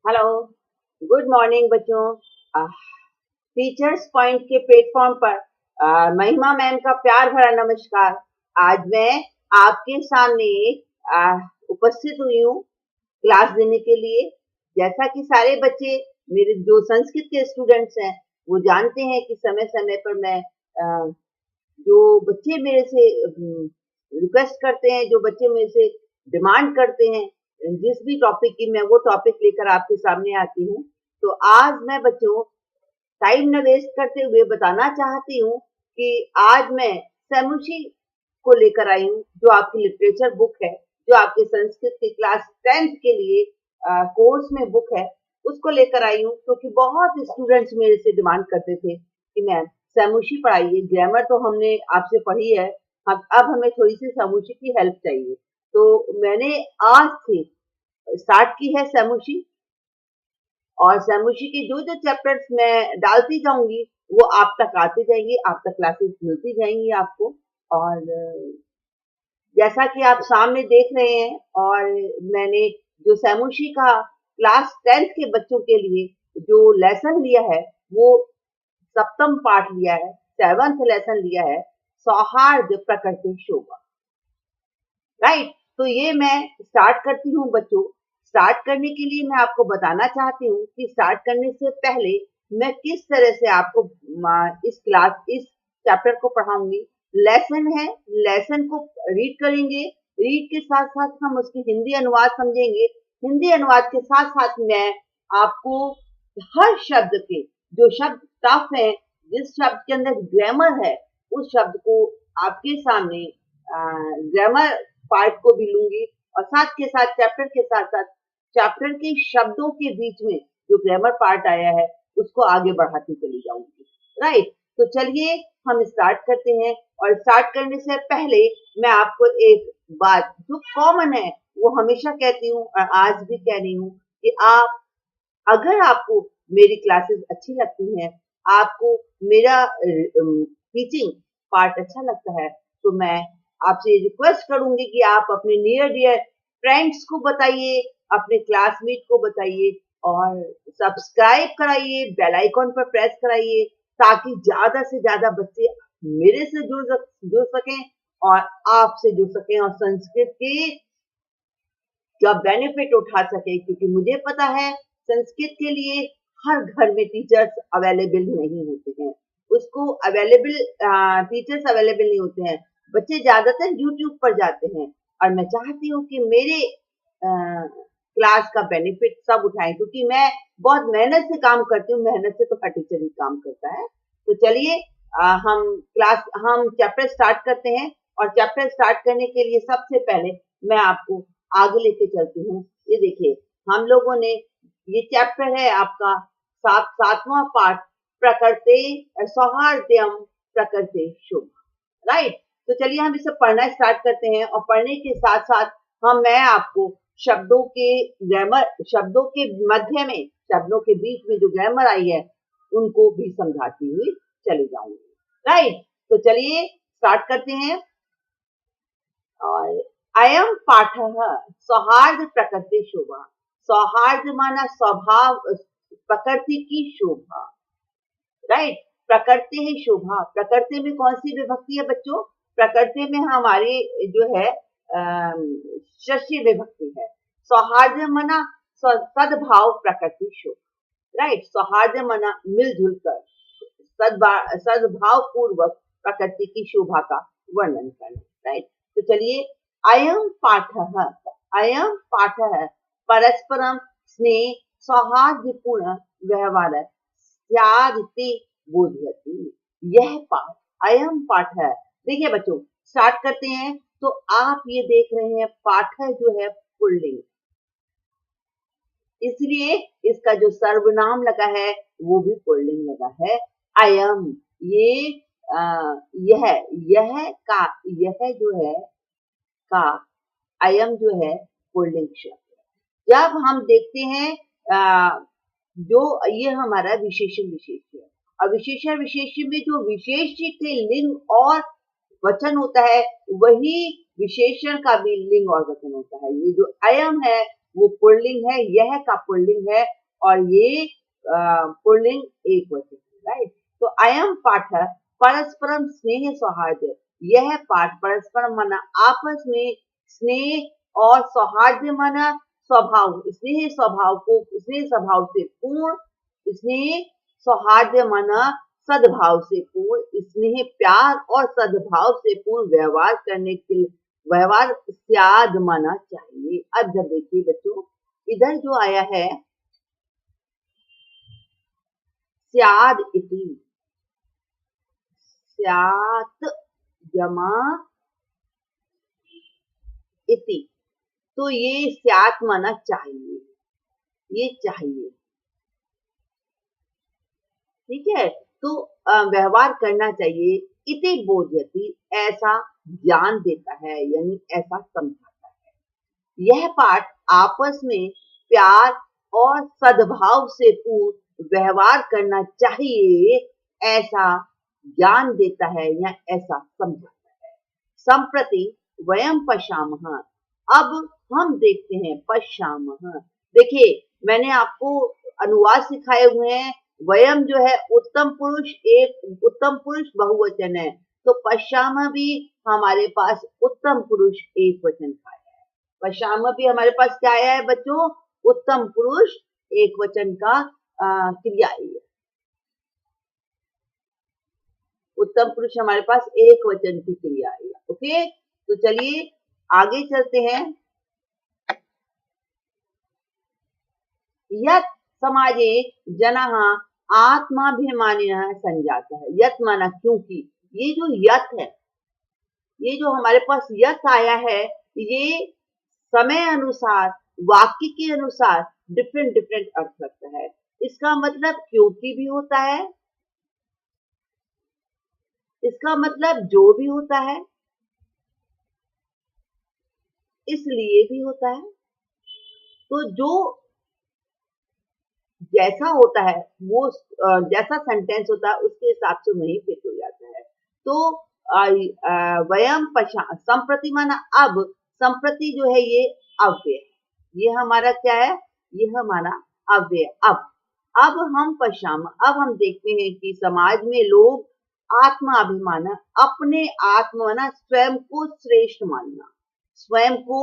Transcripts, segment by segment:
Hello, good morning बच्चों। Teachers point के platform पर महिमा मैम का प्यार भरा नमस्कार। आज मैं आपके सामने उपस्थित हुई हूँ क्लास देने के लिए। जैसा कि सारे बच्चे मेरे जो संस्कृत के स्टूडेंट्स हैं वो जानते हैं कि समय समय पर मैं जो बच्चे मेरे से रिक्वेस्ट करते हैं, जो बच्चे मेरे से डिमांड करते हैं, जिस भी टॉपिक की मैं वो टॉपिक लेकर आपके सामने आती हूँ। तो आज मैं बच्चों टाइम न वेस्ट करते हुए बताना चाहती हूँ कि आज मैं सैमुशी को लेकर आई हूँ, जो आपकी लिटरेचर बुक है, जो आपके संस्कृत की क्लास 10th के लिए कोर्स में बुक है, उसको लेकर आई हूँ क्योंकि बहुत स्टूडेंट्स मेरे से डिमांड करते थे कि मैम सैमुशी पढ़ाइए। ग्रामर तो हमने आपसे पढ़ी है, अब हमें थोड़ी सी सैमुशी की हेल्प चाहिए। तो मैंने आज से स्टार्ट की है सैमुशी, और सैमुशी के जो जो चैप्टर्स मैं डालती जाऊंगी वो आप तक आते जाएंगे, आप तक क्लासेस मिलती जाएंगी आपको। और जैसा कि आप सामने देख रहे हैं, और मैंने जो सैमुशी का क्लास 10th के बच्चों के लिए जो लेसन लिया है वो सप्तम पाठ लिया है, 7th लेसन लिया है, सौहार्द प्रकृति शोभा। राइट, तो ये मैं स्टार्ट करती हूँ बच्चों। स्टार्ट करने के लिए मैं आपको बताना चाहती हूँ कि स्टार्ट करने से पहले मैं किस तरह से आपको इस चैप्टर को पढ़ाऊंगी। लेसन है, लेसन को रीड करेंगे, रीड के साथ साथ हम उसकी हिंदी अनुवाद समझेंगे। हिंदी अनुवाद के साथ साथ मैं आपको हर शब्द के जो शब्द टफ है, जिस शब्द के अंदर ग्रामर है, उस शब्द को आपके सामने ग्रामर पार्ट को भी लूंगी, और साथ के साथ चैप्टर के शब्दों के बीच में जो ग्रामर पार्ट आया है उसको आगे बढ़ाती चली जाऊंगी। राइट, तो चलिए हम स्टार्ट करते हैं। और स्टार्ट करने से पहले मैं आपको एक बात जो कॉमन है वो हमेशा कहती हूँ और आज भी कह रही हूँ कि अगर आपको मेरी क्लासेस अच्छी लगती हैं, आपको मेरा टीचिंग पार्ट अच्छा लगता है, तो मैं आपसे रिक्वेस्ट करूंगी कि आप अपने नियर डियर फ्रेंड्स को बताइए, अपने क्लासमेट को बताइए, और सब्सक्राइब कराइए, बेल आइकॉन पर प्रेस कराइए, ताकि ज्यादा से ज्यादा बच्चे मेरे से जुड़ सकें और आपसे जुड़ सकें और संस्कृत के का बेनिफिट उठा सके। क्योंकि मुझे पता है संस्कृत के लिए हर घर में टीचर्स अवेलेबल नहीं होते हैं, उसको टीचर्स अवेलेबल नहीं होते हैं, बच्चे ज्यादातर यूट्यूब पर जाते हैं। और मैं चाहती हूँ कि मेरे क्लास का बेनिफिट सब उठाएं, क्योंकि मैं बहुत मेहनत से काम करती हूँ, मेहनत से तो हर टीचर ही काम करता है। तो चलिए हम चैप्टर स्टार्ट करते हैं। और चैप्टर स्टार्ट करने के लिए सबसे पहले मैं आपको आगे लेके चलती हूँ। ये देखिए, हम लोगों ने ये चैप्टर है आपका सातवां पाठ, प्रकृति सौहार्द्यम प्रकृति शुभ। राइट, तो चलिए हम इसे पढ़ना स्टार्ट करते हैं, और पढ़ने के साथ साथ मैं आपको शब्दों के मध्य में, शब्दों के बीच में जो ग्रामर आई है उनको भी समझाती हुई चली जाऊंगी। राइट, तो चलिए स्टार्ट करते हैं। और अयम पाठ सौहार्द प्रकृति शोभा। सौहार्द माना स्वभाव, प्रकृति की शोभा। राइट, प्रकृति ही शोभा। प्रकृति में कौन सी विभक्ति है बच्चों? प्रकृति में हमारी जो है षष्ठी विभक्ति है। सौहार्द माना सद्भाव प्रकृति शोभा। राइट, सौहार्द माना मिलजुल कर सद्भाव पूर्वक प्रकृति की शोभा का वर्णन करना। राइट, तो चलिए अयम पाठ परस्परम स्नेह सौहार्दपूर्ण व्यवहार बोध्यति। यह पाठ अयम पाठ है। देखिए बच्चों, स्टार्ट करते हैं। तो आप ये देख रहे हैं पाठ जो है पुल्लिंग, इसलिए इसका जो सर्वनाम लगा है वो भी पुल्लिंग लगा है। अयम, ये यह जो है का, अयम जो है पुल्लिंग शब्द। जब हम देखते हैं जो ये हमारा विशेषण विशेष है, और विशेषण विशेष में जो विशेष के लिंग और वचन होता है वही विशेषण का भी लिंग और वचन होता है। ये जो अयम है वो पुल्लिंग है, यह का पुल्लिंग है, और ये पुल्लिंग एक वचन है, राइट। तो अयम पाठ परस्परम स्नेह सौहार्द, यह पाठ परस्पर माना आपस में स्नेह और सौहार्द माना स्वभाव, स्नेह स्वभाव को, स्नेह स्वभाव से पूर्ण, स्नेह सौहार्द माना सद्भाव से पूर्ण, स्नेह प्यार और सद्भाव से पूर्ण व्यवहार करने के लिए व्यवहार स्याद माना चाहिए। अब जब देखिए बच्चों, इधर जो आया है स्याद इति, स्यात जमा इति, तो ये स्यात माना चाहिए, ये चाहिए, ठीक है। तो व्यवहार करना चाहिए, इति बोध्यति, ऐसा ज्ञान देता है, यानी ऐसा समझाता है। यह पाठ आपस में प्यार और सद्भाव से पूर्ण व्यवहार करना चाहिए, ऐसा ज्ञान देता है या ऐसा समझाता है। संप्रति वयम पश्यामः, अब हम देखते हैं, पश्यामः, देखिए मैंने आपको अनुवाद सिखाए हुए हैं। वयम जो है उत्तम पुरुष, एक उत्तम पुरुष बहुवचन है, तो पश्यामः भी हमारे पास उत्तम पुरुष एक वचन का है। पश्यामः भी हमारे पास क्या आया है बच्चों, उत्तम पुरुष एक वचन का क्रिया है। उत्तम पुरुष हमारे पास एक वचन की क्रिया है। ओके, तो चलिए आगे चलते हैं। यत समाजे जनः आत्माभिमानिनः संजातः, यत माना क्योंकि, ये जो यत है, ये जो हमारे पास यत आया है, ये समय अनुसार, वाक्य के अनुसार डिफरेंट डिफरेंट अर्थ रखता है। इसका मतलब क्योंकि भी होता है, इसका मतलब जो भी होता है, इसलिए भी होता है। तो जो जैसा होता है वो जैसा सेंटेंस होता है उसके हिसाब से वही फिट हो जाता है। तो वयम पशा, संप्रति माना अब, संप्रति जो है ये अव्यय है, ये हमारा क्या है, ये हमारा अव्यय। अब हम पश्याम, अब हम देखते हैं कि समाज में लोग आत्माभिमान, अपने आत्मा माना स्वयं को श्रेष्ठ मानना, स्वयं को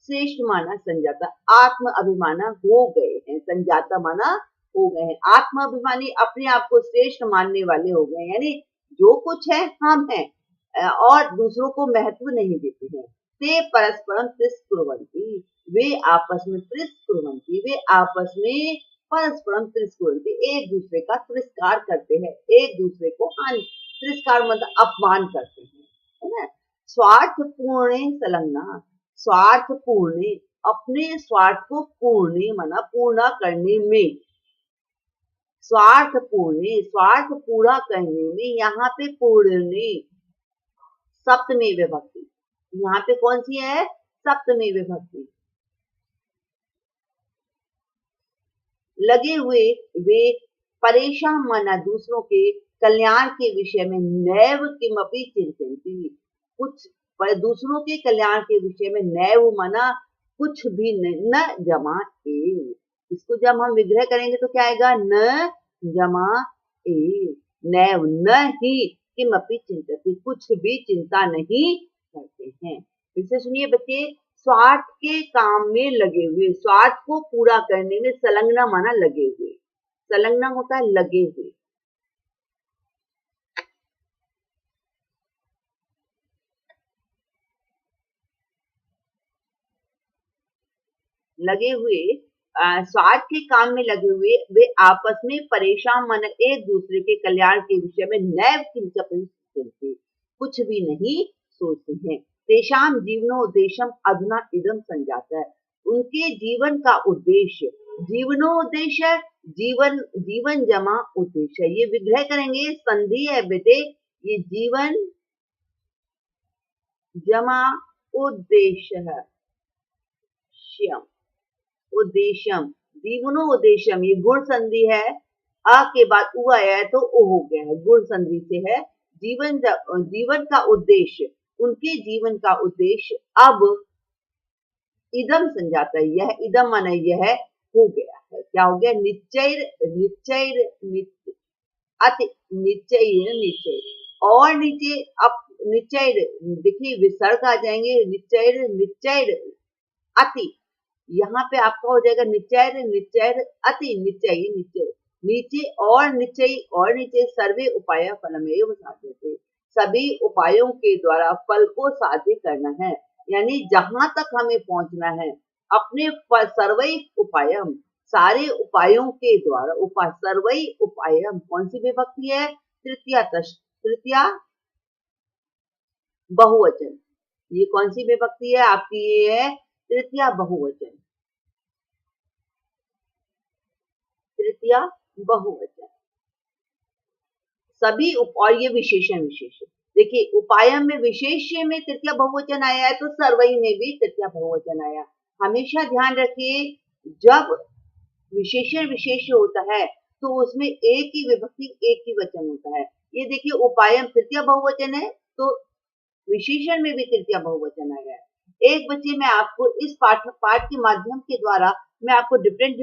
श्रेष्ठ माना संजाता, आत्म अभिमाना हो गए हैं, संजाता माना हो गए हैं, आत्म अभिमानी अपने आप को श्रेष्ठ मानने वाले हो गए, यानी जो कुछ है हम हैं और दूसरों को महत्व नहीं देते हैं। ते परस्परम तिरस्कुर्वन्ति, वे आपस में तिरस्कुर्वन्ति, वे आपस में परस्परम तिरस्कुर्वन्ति, एक दूसरे का तिरस्कार करते हैं, एक दूसरे को हानि, तिरस्कार मतलब अपमान करते हैं, है ना। स्वार्थ पूर्ण संलग्ना, स्वार्थ पूर्ण, अपने स्वार्थ को पूर्ण माना पूर्ण करने में, स्वार्थ पूर्ण, स्वार्थ पूरा करने में, यहाँ पे पूर्ण सप्तमी विभक्ति, यहाँ पे कौन सी है, सप्तमी विभक्ति, लगे हुए वे परेशान माना दूसरों के कल्याण के विषय में नैव किमपि चिंतन्ति, कुछ दूसरों के कल्याण के विषय में नैव माना कुछ भी न जमा एव, इसको जब हम विग्रह करेंगे तो क्या आएगा, न जमा एव, नैव न ही किमपि चिंतन्ति, कुछ भी चिंता नहीं करते हैं। फिर से सुनिए बच्चे, स्वार्थ के काम में लगे हुए, स्वार्थ को पूरा करने में, संलग्न माना लगे हुए, संलग्न होता है लगे हुए, लगे हुए, स्वार्थ के काम में लगे हुए वे आपस में परेशान मन एक दूसरे के कल्याण के विषय में नैव किंचित कुछ भी नहीं सोचते हैं। तेषाम जीवनोद्देश्यम अधुना इदम संजाता है, उनके जीवन का उद्देश्य, जीवनोद्देश्य जीवन, जीवन जमा उद्देश्य, ये विग्रह करेंगे, संधि है बेटे, ये जीवन जमा उद्देश्य है, श्यम उद्देश्यम, जीवनो उद्देश्यम, ये गुण संधि है, अ के बाद उ आया है तो ओ हो गया है, गुण संधि से है। जीवन का उद्देश्य, उनके जीवन का उद्देश्य अब इदम संजाता है। यह इदम माने यह हो गया है। क्या हो गया? निश्चय निश्चय अति निश्चय निश्चय और नीचे अब निश्चय देखिए विसर्ग आ जाएंगे। निश्चय निश्चय अति यहाँ पे आपका हो जाएगा निश्चय निश्चय अति निश्चय निश्चय नीचे और नीचे सर्वे उपाय फलमेव साध्यते। सभी उपायों के द्वारा फल को साध्य करना है। यानी जहां तक हमें पहुंचना है अपने सर्वै उपायम सारे उपायों के द्वारा सर्वै उपायम कौन सी विभक्ति है? तृतीया बहुवचन। ये कौन सी विभक्ति है आपकी? ये है तृतीया बहुवचन। तृतीया बहुवचन सभी और ये विशेषण विशेषण देखिए उपायम में विशेष्य में तृतीया बहुवचन आया है तो सर्वई में भी तृतीया बहुवचन आया। हमेशा ध्यान रखिए जब विशेषण विशेष्य होता है तो उसमें एक ही विभक्ति एक ही वचन होता है। ये देखिए उपायम तृतीया बहुवचन है तो विशेषण में भी तृतीया बहुवचन आया है। एक बच्चे मैं आपको इस पाठ के माध्यम के द्वारा मैं आपको डिफरेंट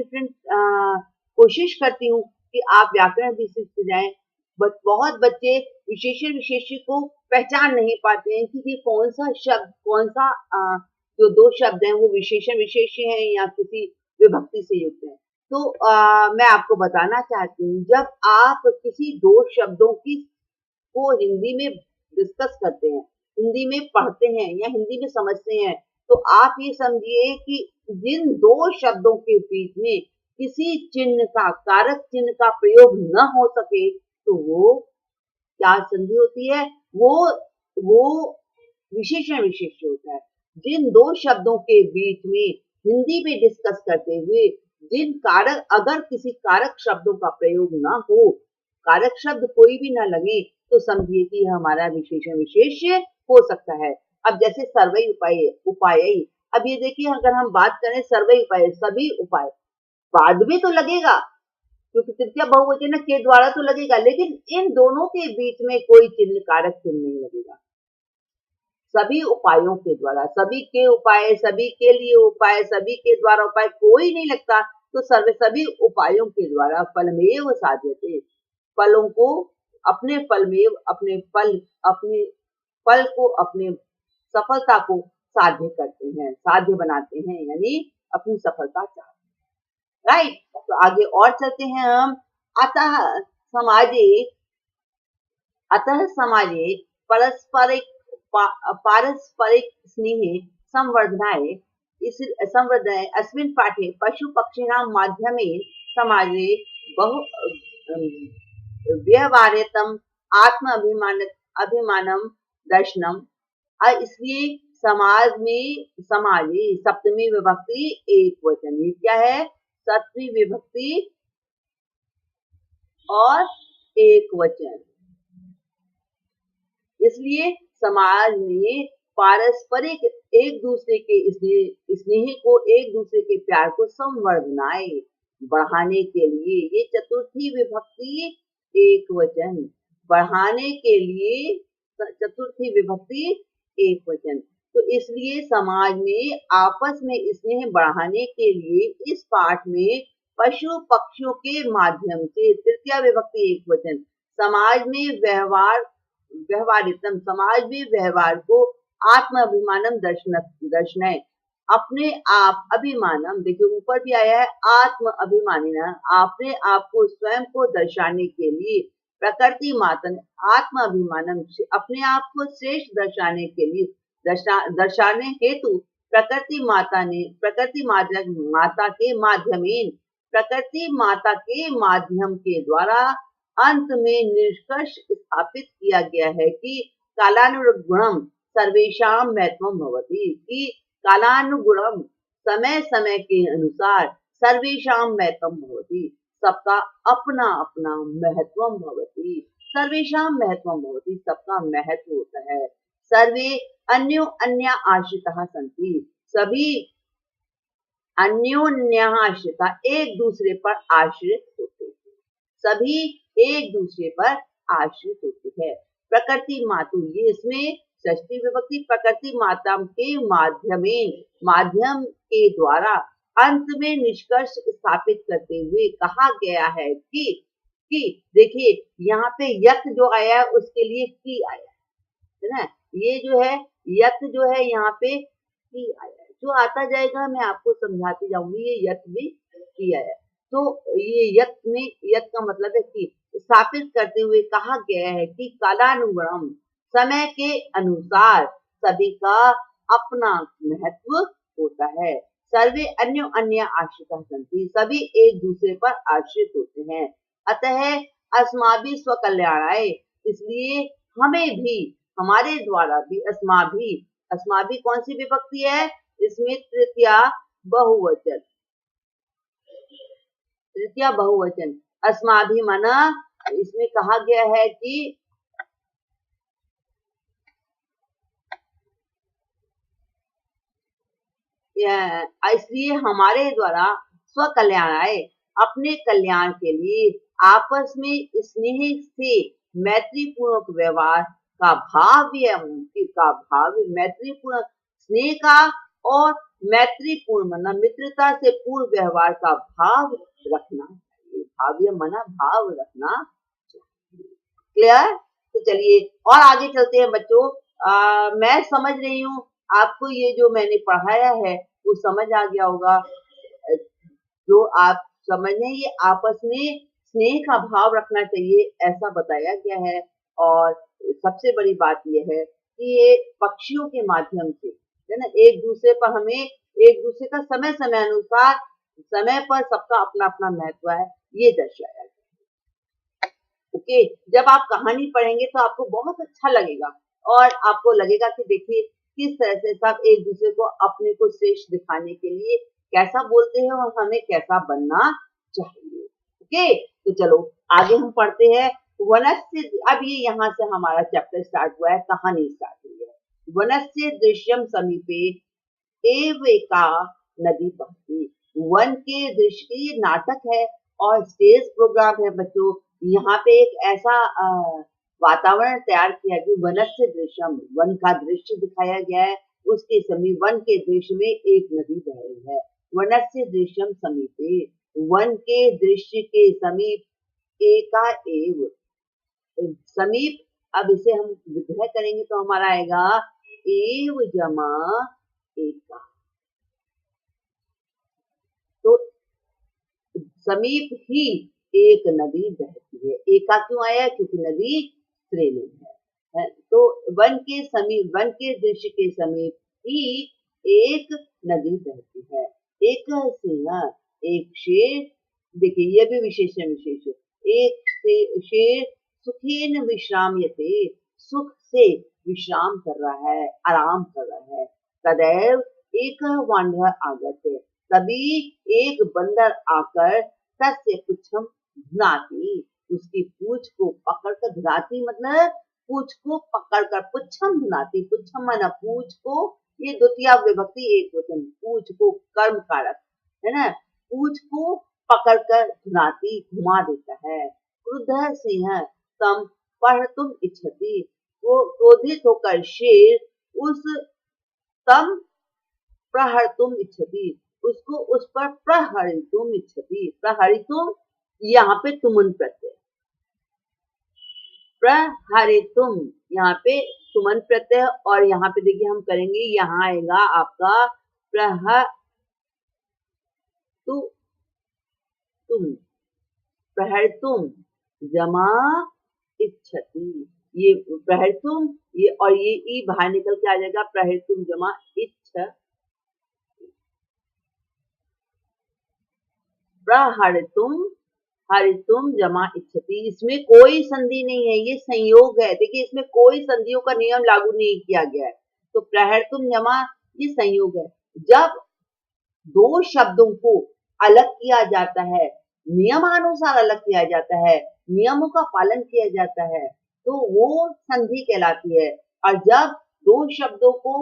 कोशिश करती हूँ कि आप व्याकरण भी सीख जाएं। बहुत बच्चे विशेषण विशेष्य को पहचान नहीं पाते हैं कि ये कौन सा शब्द जो दो शब्द हैं वो विशेषण विशेष्य हैं या किसी विभक्ति से युक्त हैं। तो मैं आपको बताना चाहती हूँ जब आप किसी दो शब्दों को हिंदी में डिस्कस करते हैं, हिंदी में पढ़ते हैं या हिंदी में समझते हैं तो आप ये समझिए कि जिन दो शब्दों के बीच में किसी चिन्ह का कारक चिन्ह का प्रयोग न हो सके तो वो क्या संधि होती है? वो विशेषण विशेष्य होता है। जिन दो शब्दों के बीच में हिंदी में डिस्कस करते हुए जिन कारक अगर किसी कारक शब्दों का प्रयोग ना हो, कारक शब्द कोई भी ना लगे तो समझिए कि हमारा विशेषण विशेष्य हो सकता है। अब जैसे सर्वै उपाय अब ये देखिए अगर हम बात करें सर्वै उपाय सभी उपाय बाद में तो लगेगा क्योंकि तृतीया बहुवचन के द्वारा तो लगेगा लेकिन इन दोनों के बीच में कोई चिन्ह कारक चिन्ह नहीं लगेगा। सभी उपायों के द्वारा सभी के उपाय सभी के लिए उपाय सभी के द्वारा उपाय कोई नहीं लगता तो सभी उपायों के द्वारा फलमेव साध्यते। फलों को अपने फलमेव अपने फल को अपने सफलता को साध्य करते हैं, साध्य बनाते हैं यानी अपनी सफलता चाहते हैं। राइट तो आगे और चलते हैं हम। अतः समाजे पारस्परिक स्नेह संवर्धनाय अस्मिन् पाठे पशु पक्षिणां माध्यमेन समाजे बहु व्यवहार्यतम आत्म अभिमानम दर्शनम। इसलिए समाजे सप्तमी विभक्ति एक वचन। ये क्या है? सप्तमी विभक्ति और एक वचन। इसलिए समाज में पारस्परिक एक दूसरे के स्नेह को एक दूसरे के प्यार को संवर्धनाए बढ़ाने के लिए ये चतुर्थी विभक्ति एक वचन बढ़ाने के लिए चतुर्थी विभक्ति एक वचन। तो इसलिए समाज में आपस में स्नेह बढ़ाने के लिए इस पाठ में पशु पक्षियों के माध्यम से तृतीया विभक्ति एक वचन समाज में व्यवहारितम समाज में व्यवहार को आत्म अभिमानम दर्शनय अपने आप अभिमानम देखिए ऊपर भी आया है आत्म अभिमानिना अपने आप को स्वयं को दर्शाने के लिए प्रकृति माता ने आत्म अभिमानम अपने आप को श्रेष्ठ दर्शाने के लिए दर्शाने हेतु प्रकृति माता के माध्यम के द्वारा अंत में निष्कर्ष स्थापित किया गया है कि कालानुगुणम सर्वेषां महत्वम भवति कि कालानुगुणम समय समय के अनुसार सर्वेषां महत्वम भवति सबका अपना अपना महत्वम भवति सर्वेषां महत्वम भवति सबका महत्व होता है। सर्वे अन्य आश्रिता सन्ति सभी अन्योन्य आश्रिता एक दूसरे पर आश्रित होते हैं। सभी एक दूसरे पर आश्रित होते हैं। प्रकृति मातु ये इसमें षष्ठी विभक्ति प्रकृति माध्यम के माध्यम के द्वारा अंत में निष्कर्ष स्थापित करते हुए कहा गया है कि देखिए यहाँ पे यत जो आया है उसके लिए की आया है ना। ये जो है यत जो है यहाँ पे की आया है, जो आता जाएगा मैं आपको समझाती जाऊंगी। ये यत भी की आया है, तो ये यत में यत का मतलब है कि स्थापित करते हुए कहा गया है कि कालानुगुणम समय के अनुसार सभी का अपना महत्व होता है। सर्वे अन्य अन्य आश्रिता संति, सभी एक दूसरे पर आश्रित होते हैं। अतः अस्माभि स्वकल्याणाय, इसलिए हमें भी हमारे द्वारा भी अस्माभि कौन सी विभक्ति है, इसमें तृतीया बहुवचन अस्माभि माना, इसमें कहा गया है कि इसलिए हमारे द्वारा स्वकल्याणाय, अपने कल्याण के लिए आपस में स्नेह से मैत्रीपूर्वक व्यवहार का भाव मैत्रीपूर्ण स्नेह का और मैत्रीपूर्ण मना मित्रता से पूर्ण व्यवहार का भाव रखना चाहिए। भाव्य मना भाव रखना चाहिए। क्लियर? तो चलिए और आगे चलते हैं बच्चों। मैं समझ रही हूँ आपको ये जो मैंने पढ़ाया है वो समझ आ गया होगा। जो आप समझ रहे हैं ये आपस में स्नेह का भाव रखना चाहिए ऐसा बताया गया है। और सबसे बड़ी बात यह है कि ये पक्षियों के माध्यम से है ना, एक दूसरे पर हमें एक दूसरे का समय समय अनुसार समय पर सबका अपना अपना महत्व है ये दर्शाया गया। ओके, जब आप कहानी पढ़ेंगे तो आपको बहुत अच्छा लगेगा और आपको लगेगा कि देखिए किस तरह से सब एक दूसरे को अपने को श्रेष्ठ दिखाने के लिए कैसा बोलते हैं और हमें कैसा बनना चाहिए। ओके, तो चलो आगे हम पढ़ते हैं। वनस्य, अब ये यहाँ से हमारा चैप्टर स्टार्ट हुआ है, कहानी स्टार्ट हुई है। वनस्य दृश्यम समीपे एवेका नदी बहती, वन के दृश्य की नाटक है और स्टेज प्रोग्राम है बच्चों। यहाँ पे एक ऐसा वातावरण तैयार किया कि वनस्य दृश्यम, वन का दृश्य दिखाया गया है, उसके समीप वन के दृश्य में एक नदी बह रही है। वनस्य दृश्यम समीपे, वन के दृश्य के समीप एका एव, समीप, अब इसे हम विग्रह करेंगे तो हमारा आएगा एव जमा एका। तो समीप ही एक नदी बहती है। एका क्यों आया? क्योंकि नदी स्त्रीलिंग है। तो वन के समीप, वन के दृश्य के समीप ही एक नदी बहती है। एक सिंह, एक शेर, देखिए ये भी विशेषण विशेष है। एक शेर सुखेन विश्राम्यते, सुख से विश्राम कर रहा है, आराम कर रहा है। तदैव एक वानर आगत है, तभी एक बंदर आकर तस्य पुच्छम धुनाति, उसकी पूंछ को पकड़कर, धुनाति मतलब पूंछ को पकड़कर, पुच्छम धुनाति, पुच्छम माना पूंछ को, ये द्वितीया विभक्ति एक वचन, पूंछ को कर्म कारक है ना, पूंछ को पकड़कर धुनाति घुमा देता है। क्रुद्ध सिंह तम पहर्तुम इच्छति, वो क्रोधित होकर शेर उस तम प्रहर्तुम इच्छति, उसको उस पर प्रहरितुम इच्छति, प्रहरितुम यहाँ पे तुमन प्रत्यय, प्रहरितुम यहाँ पे तुमन प्रत्यय, और यहाँ पे देखिए हम करेंगे, यहाँ आएगा आपका प्रहर्तुम जमा इच्छति, ये प्रहर्तुम, ये और ये ई बाहर निकल के आ जाएगा, प्रहर्तुम जमा इच्छ, प्रहर्तुम हरितुम जमा इच्छति, इसमें कोई संधि नहीं है, ये संयोग है। देखिए इसमें कोई संधियों का नियम लागू नहीं किया गया है, तो प्रहर्तुम जमा ये संयोग है। जब दो शब्दों को अलग किया जाता है, नियमानुसार अलग किया जाता है, नियमों का पालन किया जाता है, तो वो संधि कहलाती है। और जब दो शब्दों को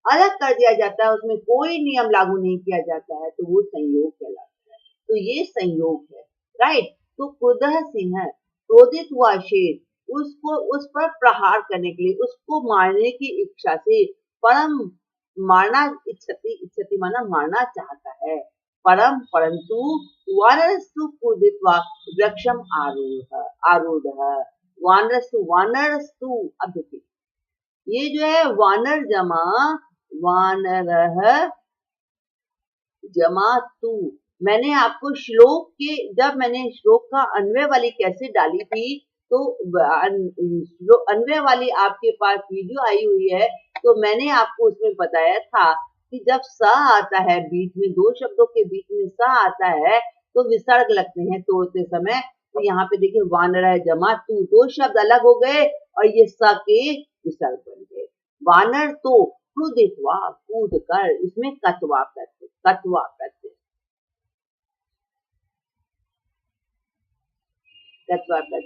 अलग कर दिया जाता है, उसमें कोई नियम लागू नहीं किया जाता है, तो वो संयोग कहलाता है। तो ये संयोग है, राइट। तो क्रुद्ध सिंह, क्रोधित हुआ शेर, उसको उस पर प्रहार करने के लिए, उसको मारने की इच्छा से, परम मारना इच्छति, इच्छति माना मारना चाहता है, परम परंतु वानरस्तु कूदित्वा वृक्षम आरूढ़, वानरस्तु अब देखिए, ये जो है वानर जमा वानरः जमा तू, मैंने आपको श्लोक के, जब मैंने श्लोक का अन्वय वाली कैसे डाली थी, तो अन्वय वाली आपके पास वीडियो आई हुई है, तो मैंने आपको उसमें बताया था कि जब स आता है बीच में, दो शब्दों के बीच में स आता है तो विसर्ग लगते हैं तोड़ते समय। तो यहाँ पे देखिए वानर है जमा तू, दो शब्द अलग हो गए और ये स के विसर्ग बन गए। वानर तो क्रुदित्वा कूद कर, इसमें कत्वा करते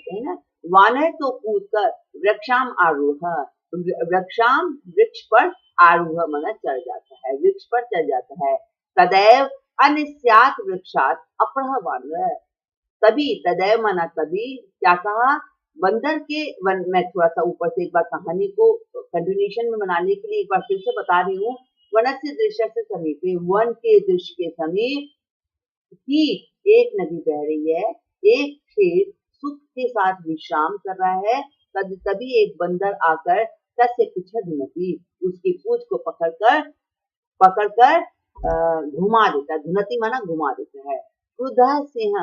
हैं ना। वानर तो कूद कर वृक्षाम आरूढ़, वृक्षाम वृक्ष पर आरूढ़ माना चढ़ जाता है, वृक्ष पर चढ़ जाता है। तदैव अनिस्यात वृक्षात अपरः वानर, तभी, तदैव माना तभी, क्या कहा, बंदर के मैं थोड़ा सा ऊपर से एक बार कहानी को कंटिन्यूएशन में बनाने के लिए एक बार फिर से बता रही हूँ। वनस्य दृश्य से समीपे, वन के दृश्य के समीप ही एक नदी बह रही है, एक शेर सुख के साथ विश्राम कर रहा है, तभी एक बंदर आकर तस्य नदी, उसकी पूंछ को पकड़कर घुमा देता है, धुनति माना घुमा देता है। क्रुद्धः सिंह,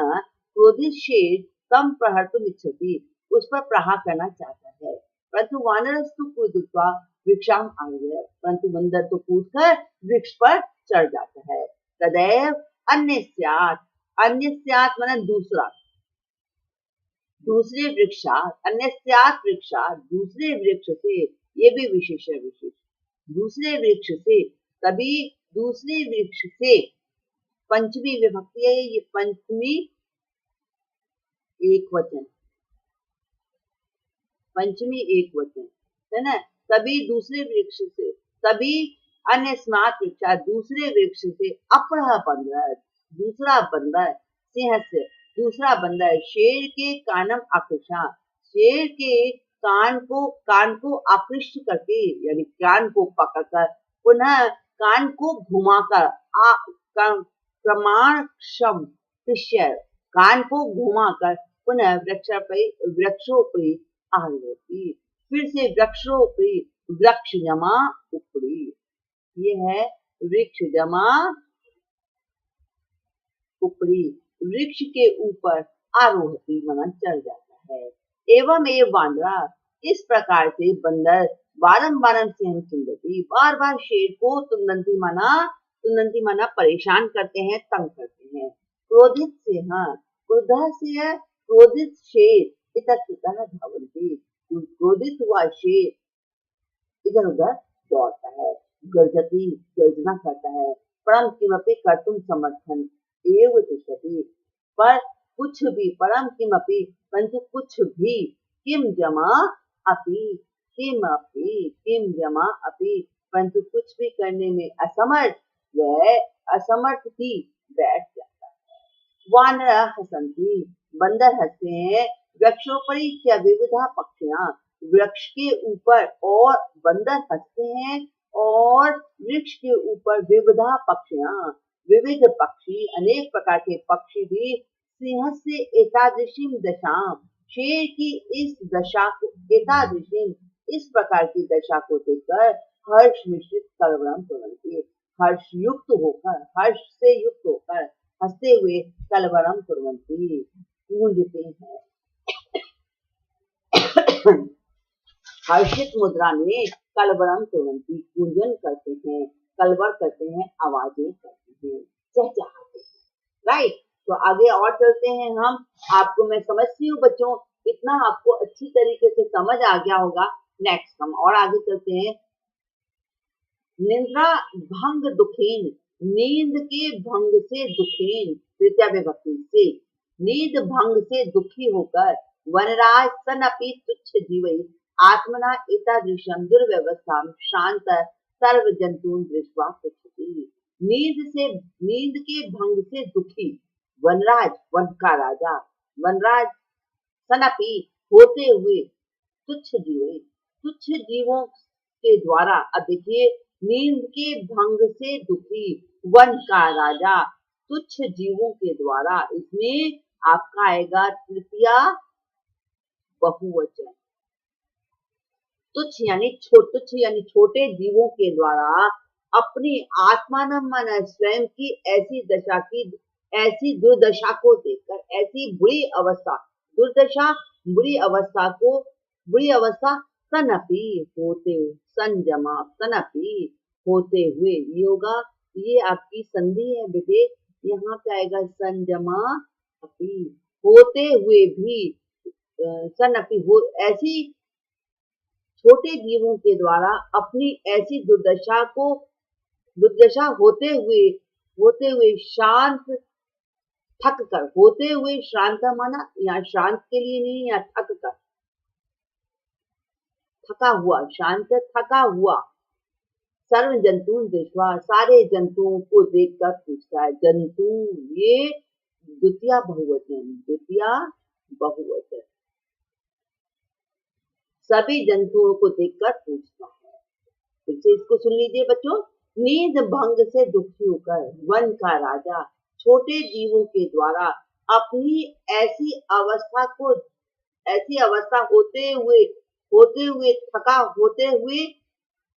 क्रोधित शेर तम प्रहर्तुम इच्छति, उस पर प्रहार करना चाहता है, परंतु वानरस्तु कूदित्वा वृक्षाम आरूढ़, परंतु बंदर तो कूदकर वृक्ष पर चढ़ जाता है। तदैव अन्य स्यात् माना दूसरा, दूसरे वृक्षात, अन्य स्यात् वृक्षात, दूसरे वृक्ष से, ये भी विशेष है, विशेष, दूसरे वृक्ष से, तभी दूसरे वृक्ष से, पंचमी विभक्ति है, ये पंचमी एक वचन, पंचमी एक वचन है ना। तभी दूसरे वृक्ष से, तभी अन्य स्मार्ट वृक्षा, दूसरे वृक्ष से, अपरः बंदर, दूसरा बंदर, सिंह से, दूसरा बंदर, शेर के कानम आकृषा, शेर के कान को आकृष्ट करके, यानी कान को पकड़कर, पुनः कान को घुमाकर, क्रमाक्षम कृष्य, कान को घुमाकर पुनः वृक्षोपरि आरोपी, फिर से वृक्षोपरि, वृक्ष जमा उपरी, ये है वृक्ष जमा उपरी, वृक्ष के ऊपर आरोहती माना चढ़ जाता है। एवं ये वानरा, इस प्रकार से बंदर बारंबार सिंह तुंदती, बार बार शेर को तुंदती माना परेशान करते हैं, तंग करते हैं। क्रोधित सिंह, क्रोध से क्रोधित शेर इतः धावन्ति, क्रोधित हुआ शेर इधर उधर दौड़ता है, गर्जती, गर्जना करता है, परम किमपि कर्तुम समर्थन एव तिष्ठति, पर कुछ भी, परम किमपि, परंतु कुछ भी, किम जमा अपि, किम जमा अपि, परंतु कुछ भी करने में असमर्थ, वह असमर्थ ही बैठ जाता है। वानर हसन्ति, बंदर हंसते हैं, वृक्षोपरि च विविधा पक्षियां, वृक्ष के ऊपर, और बंदर हंसते हैं और वृक्ष के ऊपर विविधा पक्षियां, विविध पक्षी, अनेक प्रकार के पक्षी भी, सिंह से एतादृशीम दशाम, शेर की इस दशा को, एतादृशीम, इस प्रकार की दशा को देखकर हर्ष मिश्रित कलवरम कुर्वन्ति, हर्ष से युक्त होकर हंसते हुए कलवरम कुर्वन्ति, गूंजते हैं। हर्षित मुद्रा में कलवरम कुर्वन्ति, गूंजन करते हैं, कलवर करते हैं, आवाजें करते हैं, चहचहाते हैं, राइट। तो आगे और चलते हैं हम, आपको मैं समझती हूँ बच्चों, इतना आपको अच्छी तरीके से समझ आ गया होगा। नेक्स्ट हम और आगे चलते हैं। निद्रा भंग दुखेन, नींद के भंग से दुखेन, तृतीया विभक्ति से, नींद भंग से दुखी होकर, वनराज सनपि तुच्छ जीवै आत्मना एतादृशम दुर्व्यवस्थाम शांत सर्व जंतून दृष्ट्वा पृच्छति, नींद के भंग से दुखी, वनराज, वन का राजा, वनराज सनपि होते हुए, तुच्छ जीव, तुच्छ जीवों के द्वारा। अब देखिए, नींद के भंग से दुखी वन का राजा, तुच्छ जीवों के द्वारा, इसमें आपका आएगा तृतीया बहुवचन। तुच्छ यानी छोटे जीवों के द्वारा अपनी आत्मान मन स्वयं की ऐसी दुर्दशा को देखकर, ऐसी बुरी अवस्था, दुर्दशा बुरी अवस्था सनपी होते हुए, संजमा सनपी होते हुए, ये होगा, ये आपकी संधि है बेटे, यहाँ पे आएगा संजमा अपी, होते हुए भी, सनपी हो, ऐसी छोटे जीवों के द्वारा अपनी ऐसी दुर्दशा होते हुए शांत थक कर, होते हुए शांत माना यहाँ शांत के लिए नहीं, या थक कर, थका हुआ, शांत थका हुआ, सर्व जंतु दृष्ट्वा, सारे जंतुओं को देखकर पूछता है। जंतु ये द्वितीय बहुवचन, सभी जंतुओं को देखकर पूछता है। फिर से इसको सुन लीजिए बच्चों। नींद भंग से दुखी होकर वन का राजा छोटे जीवों के द्वारा अपनी ऐसी अवस्था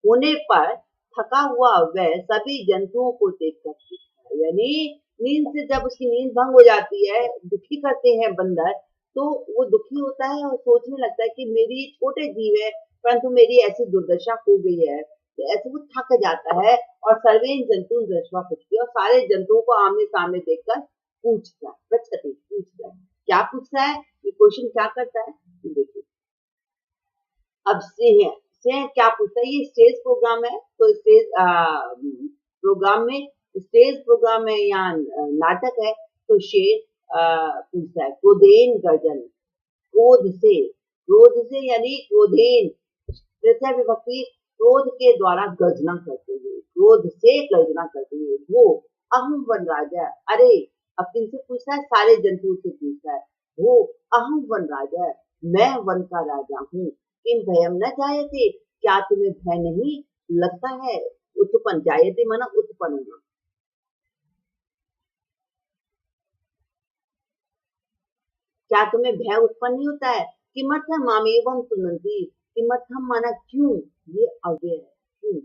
होने पर थका हुआ वह सभी जंतुओं को देखकर पूछता है। यानी नींद से जब उसकी नींद भंग हो जाती है, दुखी करते हैं बंदर, तो वो दुखी होता है और सोचने लगता है कि मेरी छोटे जीव है, परंतु मेरी ऐसी दुर्दशा हो गई है, तो ऐसे वो थक जाता है और सर्वे जंतु दृष्ट्वा पृच्छति, और सारे जंतुओं को आमने सामने देखकर पूछता है। क्या पूछता है, ये क्वेश्चन क्या करता है, देखिए। अब सिंह क्या पूछता है, ये स्टेज प्रोग्राम है, तो स्टेज प्रोग्राम में यहाँ नाटक है, तो शेर पूछता है, क्रोधेन गर्जन, क्रोध से यानी क्रोधेन, तृतीया विभक्ति, क्रोध के द्वारा गर्जना करते हुए, क्रोध से गर्जना करते हुए, वो अहम वन राजा, अरे अब किनसे पूछता है, सारे जंतुओं से पूछता है, वो अहम वन राजा, मैं वन का राजा हूँ, किम भयम न जायते, क्या तुम्हें भय नहीं लगता है, उत्पन्न, जायते माना उत्पन्न होना, क्या तुम्हें भय उत्पन्न नहीं होता है। किमर्थम मामेवम तुनंती, किमर्थम माना क्यों, ये अव्यय है,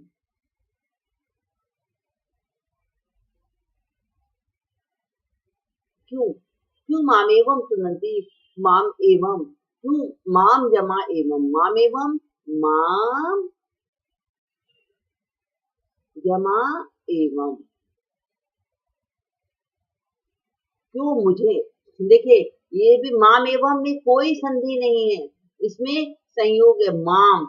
क्यों, क्यों मामेवम तुनंती, माम एवं, क्यों माम जमा एवं, मामेवम, माम जमा एवं, क्यों मुझे, देखिए ये भी माम एवं में कोई संधि नहीं है, इसमें संयोग है, माम,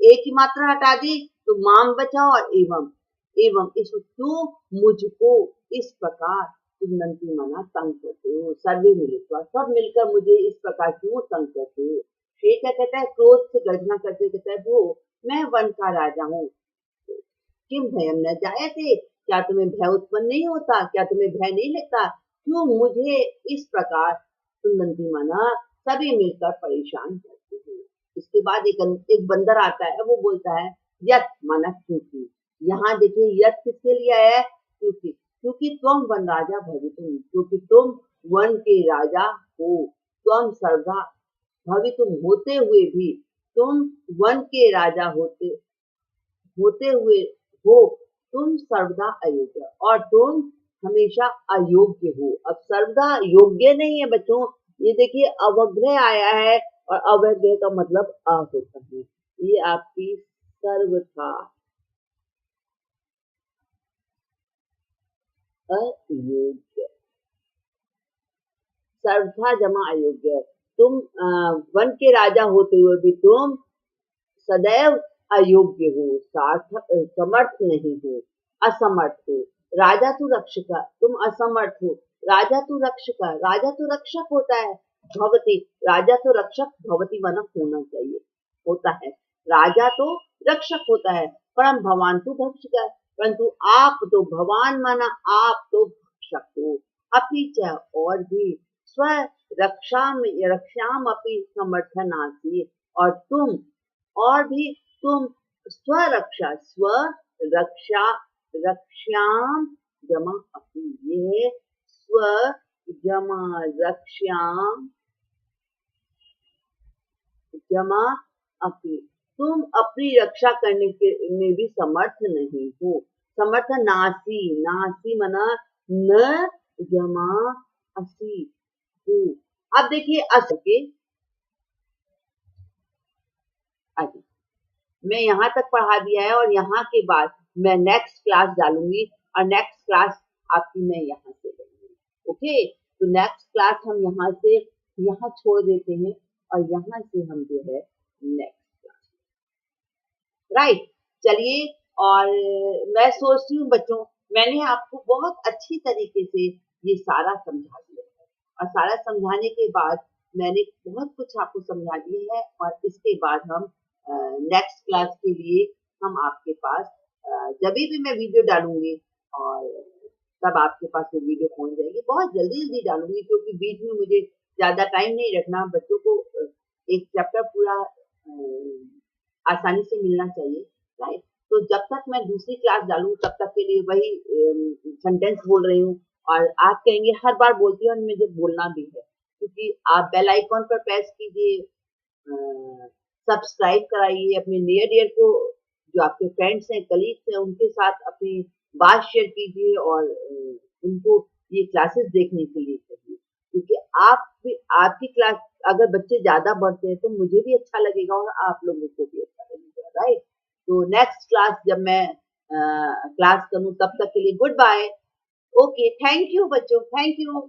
एक ही मात्रा हटा दी तो माम बचा और एवं इस क्यों मुझको इस प्रकार तुनंती माना तंग करते हो, सर्वे मिलित्वा, सब मिलकर मुझे इस प्रकार क्यों तंग करते हो। शेर क्या कहता है, क्रोध से गर्जना करते कहता है, वो मैं वन का राजा हूँ, किम भयम न जायते, क्या तुम्हें भय उत्पन्न नहीं होता, क्या तुम्हें भय नहीं लगता, क्यों मुझे इस प्रकार तुनंती माना सभी मिलकर परेशान करते हो। इसके बाद एक बंदर आता है, वो बोलता है यत माना क्योंकि, यहाँ देखिए यत किसके लिए आया है, क्योंकि तुम वन राजा भवितुम, क्योंकि तुम वन के राजा हो, तुम सर्वदा भवितुम होते हुए भी, तुम वन के राजा होते हुए हो, तुम सर्वदा अयोग्य, और तुम हमेशा अयोग्य हो। अब सर्वदा योग्य नहीं है बच्चों, ये देखिए अवग्रह आया है, और अवग्रह का मतलब अ होता है, ये आपकी सर्वथा अयोग्य, सर्वथा जमा अयोग्य, तुम वन के राजा होते हुए भी तुम सदैव अयोग्य हो, समर्थ नहीं हो, असमर्थ हो। राजा तू रक्षक, तुम असमर्थ हो, राजा तू रक्षक, राजा तो रक्षक होता है, भवती, राजा तो रक्षक, भवती माना होना चाहिए, होता है, राजा तो रक्षक होता है, परम भवान तू भक्षक है, परंतु आप तो भगवान माना आप तो भक्षक हो। अपीच और भी स्व रक्षाम अपनी समर्थनासी, और तुम, और भी तुम, स्वरक्षा, स्वरक्षा, रक्ष्याम जमा अपी, ये स्व जमा रक्ष्याम जमा अपी, तुम अपनी रक्षा करने के में भी समर्थ नहीं हो। समर्थ नासी, नासी मना न जमा असी हो। अब देखिए अस के, अच्छा मैं यहाँ तक पढ़ा दिया है और यहाँ के बाद मैं नेक्स्ट क्लास डालूंगी और नेक्स्ट क्लास आपकी मैं यहाँ से लूंगी। ओके, तो नेक्स्ट क्लास हम यहाँ से यहाँ छोड़ देते हैं और यहाँ से हम जो है नेक्स्ट क्लास, राइट। चलिए, और मैं सोचती हूँ बच्चों, मैंने आपको बहुत अच्छी तरीके से ये सारा समझा दिया है और सारा समझाने के बाद मैंने बहुत कुछ आपको समझा दिया है और इसके बाद हम नेक्स्ट क्लास के लिए हम आपके पास जब भी मैं वीडियो डालूंगी और तब आपके पास वो वीडियो पहुंच जाएगी। बहुत जल्दी जल्दी डालूंगी क्योंकि बीच में मुझे ज्यादा टाइम नहीं रखना, बच्चों को एक चैप्टर पूरा आसानी से मिलना चाहिए, राइट। तो जब तक मैं दूसरी क्लास डालूं तब तक के लिए वही सेंटेंस बोल रही हूँ और आप कहेंगे हर बार बोलती हूँ और मुझे बोलना भी है, क्योंकि आप बेल आइकॉन पर प्रेस कीजिए, सब्सक्राइब कराइए, अपने नियर डियर को, जो आपके फ्रेंड्स हैं, कलीग्स हैं, उनके साथ अपनी बात शेयर कीजिए और उनको ये क्लासेस देखने के लिए कहिए, क्योंकि आपकी क्लास अगर बच्चे ज्यादा बढ़ते हैं तो मुझे भी अच्छा लगेगा और आप लोगों को भी अच्छा लगेगा, राइट। तो नेक्स्ट क्लास जब मैं क्लास करूँ तब तक के लिए goodbye. Okay, thank you बच्चों, थैंक यू।